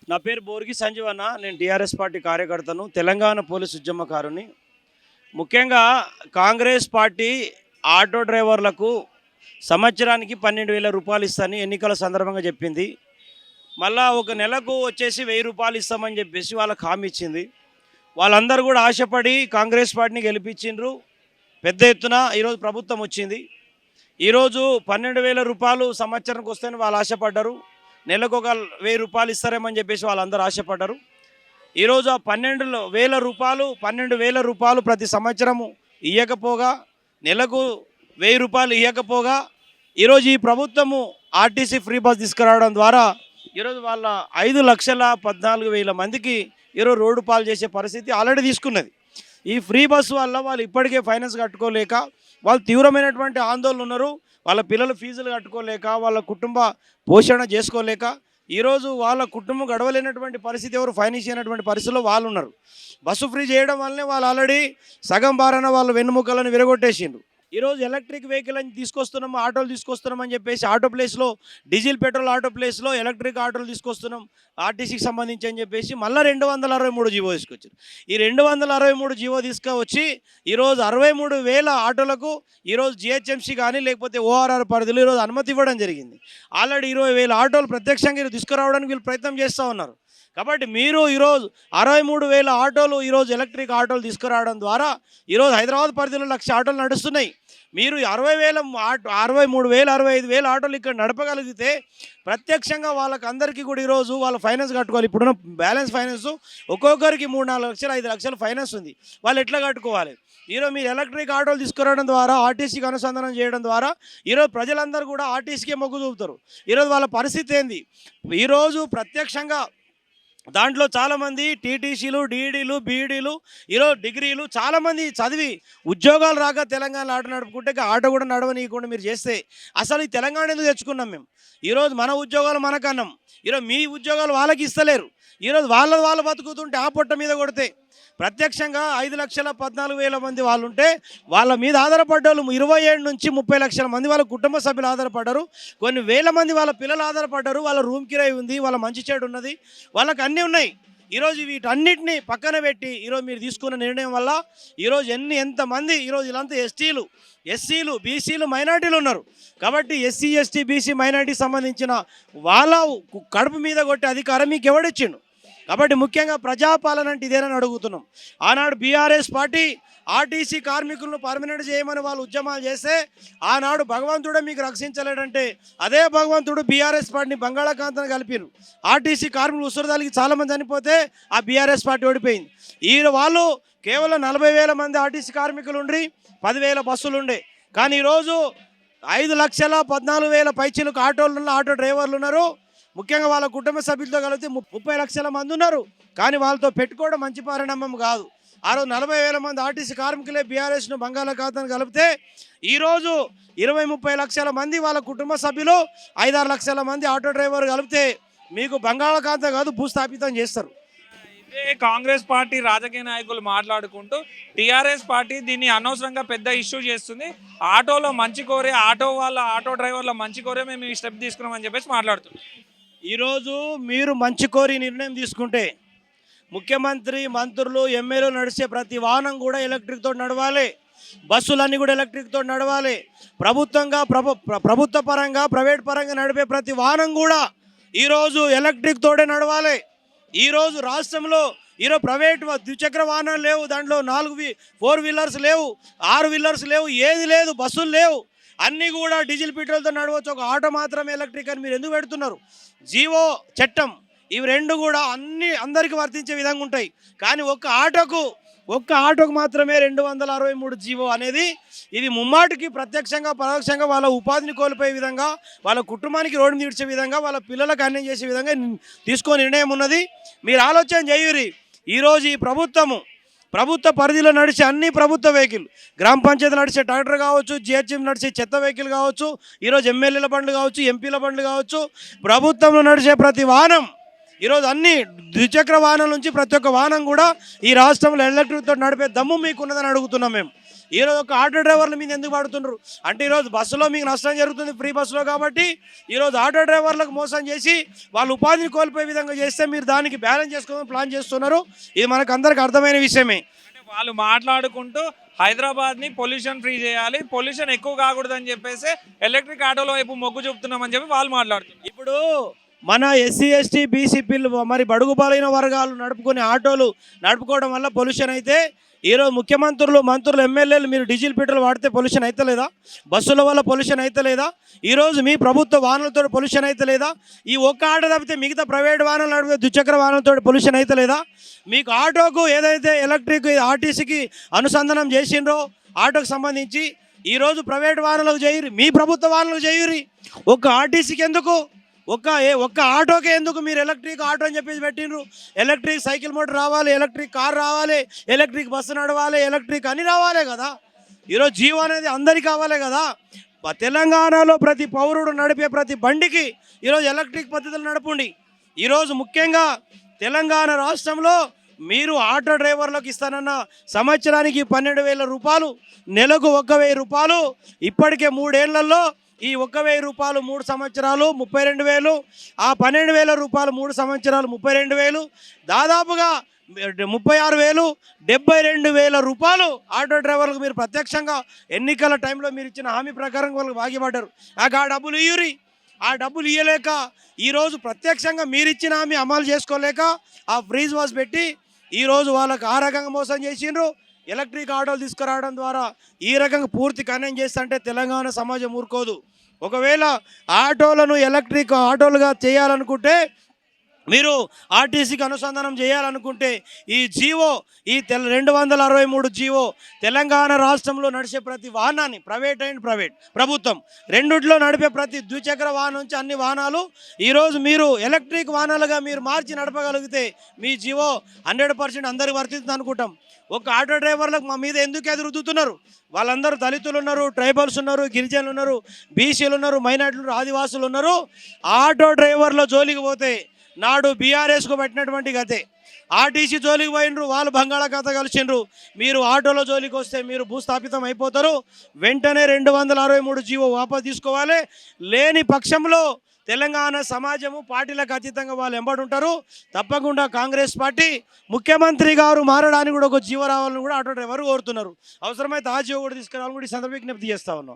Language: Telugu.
నా పేరు బోర్గి సంజీవన్న. నేను టీఆర్ఎస్ పార్టీ కార్యకర్తను, తెలంగాణ పోలీస్ ఉద్యమకారుని. ముఖ్యంగా కాంగ్రెస్ పార్టీ ఆటో డ్రైవర్లకు సంవత్సరానికి 12,000 రూపాయలు ఇస్తానని ఎన్నికల సందర్భంగా చెప్పింది. మళ్ళా ఒక నెలకు వచ్చేసి 1,000 రూపాయలు ఇస్తామని చెప్పేసి వాళ్ళకి హామీ ఇచ్చింది. వాళ్ళందరూ కూడా ఆశపడి కాంగ్రెస్ పార్టీని గెలిపించిండ్రు. పెద్ద ఎత్తున ఈరోజు ప్రభుత్వం వచ్చింది. ఈరోజు 12,000 రూపాయలు సంవత్సరానికి వస్తేనే వాళ్ళు ఆశపడ్డారు. నెలకు ఒక 1,000 రూపాయలు ఇస్తారేమని చెప్పేసి వాళ్ళందరూ ఆశపడ్డారు. ఈరోజు ఆ 12,000 రూపాయలు ప్రతి సంవత్సరము ఇవ్వకపోగా, నెలకు 1,000 రూపాయలు ఇవ్వకపోగా, ఈరోజు ఈ ప్రభుత్వము ఆర్టీసీ ఫ్రీ బస్ తీసుకురావడం ద్వారా ఈరోజు వాళ్ళ 5,14,000 మందికి ఈరోజు రోడ్డు పాలు చేసే పరిస్థితి ఆల్రెడీ తీసుకున్నది. ఈ ఫ్రీ బస్సు వల్ల వాళ్ళు ఇప్పటికే ఫైనాన్స్ కట్టుకోలేక వాళ్ళు తీవ్రమైనటువంటి ఆందోళన ఉన్నారు. వాళ్ళ పిల్లల ఫీజులు కట్టుకోలేక, వాళ్ళ కుటుంబ పోషణ చేసుకోలేక ఈరోజు వాళ్ళ కుటుంబం గడవలేనటువంటి పరిస్థితి, ఎవరు ఫైనాన్స్ అయినటువంటి పరిస్థితిలో వాళ్ళు ఉన్నారు. బస్సు ఫ్రీ చేయడం వల్లనే వాళ్ళు ఆల్రెడీ సగం బారాన వాళ్ళు వెన్నుముకలను విరగొట్టేసిండ్రు. ఈరోజు ఎలక్ట్రిక్ వెహికల్ అని తీసుకొస్తున్నాము, ఆటోలు తీసుకొస్తున్నామని చెప్పేసి ఆటో ప్లేస్లో డీజిల్ పెట్రోల్ ఆటో ప్లేస్లో ఎలక్ట్రిక్ ఆటోలు తీసుకొస్తున్నాం ఆర్టీసీకి సంబంధించి అని చెప్పేసి మళ్ళీ 263 జీవో తీసుకొచ్చారు. ఈ 263 జీవో తీసుకొచ్చి ఈరోజు 63,000 ఆటోలకు ఈరోజు జిహెచ్ఎంసీ కానీ లేకపోతే ఓఆర్ఆర్ పరిధిలో ఈరోజు అనుమతి ఇవ్వడం జరిగింది. ఆల్రెడీ 20,000 ఆటోలు ప్రత్యక్షంగా తీసుకురావడానికి వీళ్ళు ప్రయత్నం చేస్తూ ఉన్నారు. కాబట్టి మీరు ఈరోజు 63,000 ఆటోలు ఈరోజు ఎలక్ట్రిక్ ఆటోలు తీసుకురావడం ద్వారా ఈరోజు హైదరాబాద్ పరిధిలో 1,00,000 ఆటోలు నడుస్తున్నాయి. మీరు 60,000 63,000 65,000 ఆటోలు ఇక్కడ నడపగలిగితే ప్రత్యక్షంగా వాళ్ళకి అందరికీ కూడా ఈరోజు వాళ్ళ ఫైనాన్స్ కట్టుకోవాలి. ఇప్పుడున్న బ్యాలెన్స్ ఫైనాన్స్ ఒక్కొక్కరికి 3-4 లక్షలు 5 లక్షలు ఫైనాన్స్ ఉంది. వాళ్ళు ఎట్లా కట్టుకోవాలి? ఈరోజు మీరు ఎలక్ట్రిక్ ఆటోలు తీసుకురావడం ద్వారా, ఆర్టీసీకి అనుసంధానం చేయడం ద్వారా ఈరోజు ప్రజలందరూ కూడా ఆర్టీసీకే మొగ్గు చూపుతారు. ఈరోజు వాళ్ళ పరిస్థితి ఏంది? ఈరోజు ప్రత్యక్షంగా దాంట్లో చాలామంది టీటీసీలు, డీఈడీలు, బీఈడీలు, ఈరోజు డిగ్రీలు చాలామంది చదివి ఉద్యోగాలు రాక తెలంగాణలో ఆటో నడుపుకుంటే ఆటో కూడా నడవనీయకుండా మీరు చేస్తే అసలు ఈ తెలంగాణ ఎందుకు తెచ్చుకున్నాం మేము? ఈరోజు మన ఉద్యోగాలు మనకన్నాం, ఈరోజు మీ ఉద్యోగాలు వాళ్ళకి ఇస్తలేరు. ఈరోజు వాళ్ళు బతుకుతుంటే ఆ పొట్ట మీద కొడితే ప్రత్యక్షంగా 5,14,000 మంది వాళ్ళు ఉంటే వాళ్ళ మీద ఆధారపడ్డారు 27 నుంచి 30 లక్షల మంది వాళ్ళ కుటుంబ సభ్యులు ఆధారపడ్డారు. కొన్ని వేల మంది వాళ్ళ పిల్లలు ఆధారపడ్డారు. వాళ్ళ రూమ్ కిరాయి ఉంది, వాళ్ళ మంచి చెడు ఉన్నది, వాళ్ళకి అన్నీ ఉన్నాయి. ఈరోజు వీటన్నిటిని పక్కన పెట్టి ఈరోజు మీరు తీసుకున్న నిర్ణయం వల్ల ఈరోజు ఎంతమంది ఈరోజు ఇలాంటి ఎస్టీలు, ఎస్సీలు, బీసీలు, మైనార్టీలు ఉన్నారు. కాబట్టి ఎస్సీ, ఎస్టీ, బీసీ, మైనార్టీకి సంబంధించిన వాళ్ళ కడుపు మీద కొట్టే అధికారం మీకు ఎవడిచ్చిండు? కాబట్టి ముఖ్యంగా ప్రజాపాలన అంటే ఇదేనని అడుగుతున్నాం. ఆనాడు బీఆర్ఎస్ పార్టీ ఆర్టీసీ కార్మికులను పర్మనెంట్ చేయమని వాళ్ళు ఉద్యమాలు చేస్తే ఆనాడు భగవంతుడే మీకు రక్షించలేడంటే అదే భగవంతుడు బీఆర్ఎస్ పార్టీని బంగాళాఖాతంలో కలిపారు. ఆర్టీసీ కార్మికులు ఉసురుదాలికి చాలామంది చనిపోతే ఆ బీఆర్ఎస్ పార్టీ ఓడిపోయింది. వాళ్ళు కేవలం 40,000 మంది ఆర్టీసీ కార్మికులు ఉండి 10,000 బస్సులు ఉండే. కానీ ఈరోజు 5,14,000 పైచీలకు ఆటో డ్రైవర్లు ఉన్నారు. ముఖ్యంగా వాళ్ళ కుటుంబ సభ్యులతో కలిపితే 30 లక్షల మంది ఉన్నారు. కానీ వాళ్ళతో పెట్టుకోవడం మంచి పరిణామం కాదు. ఆ రోజు 40,000 మంది ఆర్టీసీ కార్మికులే బీఆర్ఎస్ను బంగాళాఖాతాన్ని కలిపితే ఈరోజు 20-30 లక్షల మంది వాళ్ళ కుటుంబ సభ్యులు, 5-6 లక్షల మంది ఆటో డ్రైవర్ కలిపితే మీకు బంగాళాఖాతం కాదు భూస్థాపితం చేస్తారు. ఇదే కాంగ్రెస్ పార్టీ రాజకీయ నాయకులు మాట్లాడుకుంటూ టీఆర్ఎస్ పార్టీ దీన్ని అనవసరంగా పెద్ద ఇష్యూ చేస్తుంది, ఆటోలో మంచి కోరే, ఆటో డ్రైవర్ల మంచి కోరే మేము ఈ స్టెప్ తీసుకున్నామని చెప్పేసి మాట్లాడుతున్నాం. ఈరోజు మీరు మంచి కోరి నిర్ణయం తీసుకుంటే ముఖ్యమంత్రి, మంత్రులు, ఎమ్మెల్యేలు నడిచే ప్రతి వాహనం కూడా ఎలక్ట్రిక్తో నడవాలి. బస్సులన్నీ కూడా ఎలక్ట్రిక్తో నడవాలి. ప్రభుత్వ పరంగా, ప్రైవేట్ పరంగా నడిపే ప్రతి వాహనం కూడా ఈరోజు ఎలక్ట్రిక్తోనే నడవాలి. ఈరోజు రాష్ట్రంలో ప్రైవేట్ ద్విచక్ర వాహనాలు లేవు, దాంట్లో 4 వీలర్స్ లేవు, 6 వీలర్స్ లేవు, ఏది లేదు, బస్సులు లేవు, అన్నీ కూడా డీజిల్ పెట్రోల్తో నడవచ్చు. ఒక ఆటో మాత్రమే ఎలక్ట్రిక్ అని మీరు ఎందుకు పెడుతున్నారు? జీవో, చట్టం ఇవి రెండు కూడా అందరికీ వర్తించే విధంగా ఉంటాయి. కానీ ఒక్క ఆటోకు మాత్రమే 263 జీవో అనేది ఇది ముమ్మాటికి ప్రత్యక్షంగా పరోక్షంగా వాళ్ళ ఉపాధిని కోల్పోయే విధంగా, వాళ్ళ కుటుంబానికి రోడ్డు తీర్చే విధంగా, వాళ్ళ పిల్లలకు అన్యాయం చేసే విధంగా తీసుకునే నిర్ణయం ఉన్నది. మీరు ఆలోచన చేయురి. ఈరోజు ఈ ప్రభుత్వ పరిధిలో నడిచే అన్ని ప్రభుత్వ వెహికల్, గ్రామ పంచాయతీలు నడిచే ట్రాక్టర్ కావచ్చు, జిహెచ్ఎం నడిచే చెత్త వెహికల్ కావచ్చు, ఈరోజు ఎమ్మెల్యేల బండ్లు కావచ్చు, ఎంపీల బండ్లు కావచ్చు, ప్రభుత్వంలో నడిచే ప్రతి వాహనం ఈరోజు అన్ని ద్విచక్ర వాహనం నుంచి ప్రతి ఒక్క వాహనం కూడా ఈ రాష్ట్రంలో ఎలక్ట్రిక్తో నడిపే దమ్ము మీకున్నదని అడుగుతున్నాం మేము. ఈరోజు ఒక ఆటో డ్రైవర్ల మీద ఎందుకు పడుతున్నారు అంటే ఈరోజు బస్సులో మీకు నష్టం జరుగుతుంది ఫ్రీ బస్సులో కాబట్టి ఈరోజు ఆటో డ్రైవర్లకు మోసం చేసి వాళ్ళు ఉపాధిని కోల్పోయే విధంగా చేస్తే మీరు దానికి బ్యాలెన్స్ చేసుకోవడం ప్లాన్ చేస్తున్నారు. ఇది మనకు అందరికి అర్థమైన విషయమే. అంటే వాళ్ళు మాట్లాడుకుంటూ హైదరాబాద్ని పొల్యూషన్ ఫ్రీ చేయాలి, పొల్యూషన్ ఎక్కువ కాకూడదని చెప్పేసి ఎలక్ట్రిక్ ఆటోల వైపు మొగ్గు చూపుతున్నామని చెప్పి వాళ్ళు మాట్లాడుతున్నారు. ఇప్పుడు మన ఎస్సీ ఎస్టీ బీసీ పిల్లలు మరి బడుగు బలైన వర్గాలు నడుపుకునే ఆటోలు నడుపుకోవడం వల్ల పొల్యూషన్ అయితే ఈరోజు ముఖ్యమంత్రులు మంత్రులు ఎమ్మెల్యేలు మీరు డీజిల్ పెట్రోల్ వాడితే పొల్యూషన్ అయితే లేదా? బస్సుల వల్ల పొల్యూషన్ అయితే లేదా? ఈరోజు మీ ప్రభుత్వ వాహనాలతో పొల్యూషన్ అయితే లేదా? ఈ ఒక్క ఆటో తప్పితే మిగతా ప్రైవేట్ వాహనాలు నడిపే ద్విచక్ర వాహనాలతో పొల్యూషన్ అయితే లేదా? మీకు ఆటోకు ఏదైతే ఎలక్ట్రిక్ ఆర్టీసీకి అనుసంధానం చేసిండ్రో ఆటోకు సంబంధించి ఈరోజు ప్రైవేట్ వాహనాలకు చేయరు, మీ ప్రభుత్వ వాహనాలకు చేయరు. ఒక్క ఆర్టీసీకి ఎందుకు? ఒక్క ఆటోకే ఎందుకు మీరు ఎలక్ట్రిక్ ఆటో అని చెప్పేసి పెట్టిండ్రు? ఎలక్ట్రిక్ సైకిల్ మోటార్ రావాలి, ఎలక్ట్రిక్ కార్ రావాలి, ఎలక్ట్రిక్ బస్సు నడవాలి, ఎలక్ట్రిక్ అని రావాలి కదా. ఈరోజు జీవో అనేది అందరికీ కావాలి కదా. తెలంగాణలో ప్రతి పౌరుడు నడిపే ప్రతి బండికి ఈరోజు ఎలక్ట్రిక్ పద్ధతులు నడపండి. ఈరోజు ముఖ్యంగా తెలంగాణ రాష్ట్రంలో మీరు ఆటో డ్రైవర్లకు ఇస్తానన్న సంవత్సరానికి 12,000 రూపాయలు, నెలకు 1,000 రూపాయలు, ఇప్పటికే 3 ఏళ్లలో ఈ 1,000 రూపాయలు 3 సంవత్సరాలు 32,000, ఆ 12,000 రూపాయలు 3 సంవత్సరాలు 32,000, దాదాపుగా 36,000, 72,000 రూపాయలు ఆటో డ్రైవర్లకు మీరు ప్రత్యక్షంగా ఎన్నికల టైంలో మీరు ఇచ్చిన హామీ ప్రకారం వాళ్ళకి భాగ్యపడ్డారు. ఆ డబ్బులు ఇయ్యురి. ఆ డబ్బులు ఇయ్యలేక ఈరోజు ప్రత్యక్షంగా మీరు ఇచ్చిన హామీ అమలు చేసుకోలేక ఆ ఫ్రీజ్ వాస్ పెట్టి ఈరోజు వాళ్ళకు ఆ రకంగా మోసం చేసిండ్రు. ఎలక్ట్రిక్ ఆటోలు తీసుకురావడం ద్వారా ఈ రకంగా పూర్తి కన్యం చేస్తుంటే తెలంగాణ సమాజం ఊరుకోదు. ఒకవేళ ఆటోలను ఎలక్ట్రిక్ ఆటోలుగా చేయాలనుకుంటే, మీరు ఆర్టీసీకి అనుసంధానం చేయాలనుకుంటే ఈ జీవో, ఈ 263 జీవో తెలంగాణ రాష్ట్రంలో నడిచే ప్రతి వాహనాన్ని ప్రైవేట్ ప్రభుత్వం రెండిట్లో నడిపే ప్రతి ద్విచక్ర వాహనం నుంచి అన్ని వాహనాలు ఈరోజు మీరు ఎలక్ట్రిక్ వాహనాలుగా మీరు మార్చి నడపగలిగితే మీ జీవో 100% అందరికి వర్తిస్తుంది అనుకుంటాం. ఒక ఆటో డ్రైవర్లకు మా మీద ఎందుకు ఎదురుతున్నారు? వాళ్ళందరూ దళితులు ఉన్నారు, ట్రైబల్స్ ఉన్నారు, గిరిజనులు ఉన్నారు, బీసీలు ఉన్నారు, మైనార్టీలు, ఆదివాసులు ఉన్నారు. ఆటో డ్రైవర్ల జోలికి పోతే నాడు బీఆర్ఎస్కు పెట్టినటువంటి గతే. ఆర్టీసీ జోలికి పోయినరు, వాళ్ళు బంగాళాఖాత కలిసిండ్రు. మీరు ఆటోల జోలికి వస్తే మీరు భూస్థాపితం అయిపోతారు. వెంటనే 263 జీవో వాపసు తీసుకోవాలి. లేని పక్షంలో తెలంగాణ సమాజము పార్టీలకు అతీతంగా వాళ్ళు ఎంబడుంటారు. తప్పకుండా కాంగ్రెస్ పార్టీ ముఖ్యమంత్రి గారు మారడానికి కూడా ఒక జీవో రావాలని కూడా ఆటో డ్రైవర్ కోరుతున్నారు. అవసరమైతే ఆ జీవో కూడా తీసుకురావాలని కూడా ఈ సందర్భంగా విజ్ఞప్తి చేస్తా ఉన్నాం.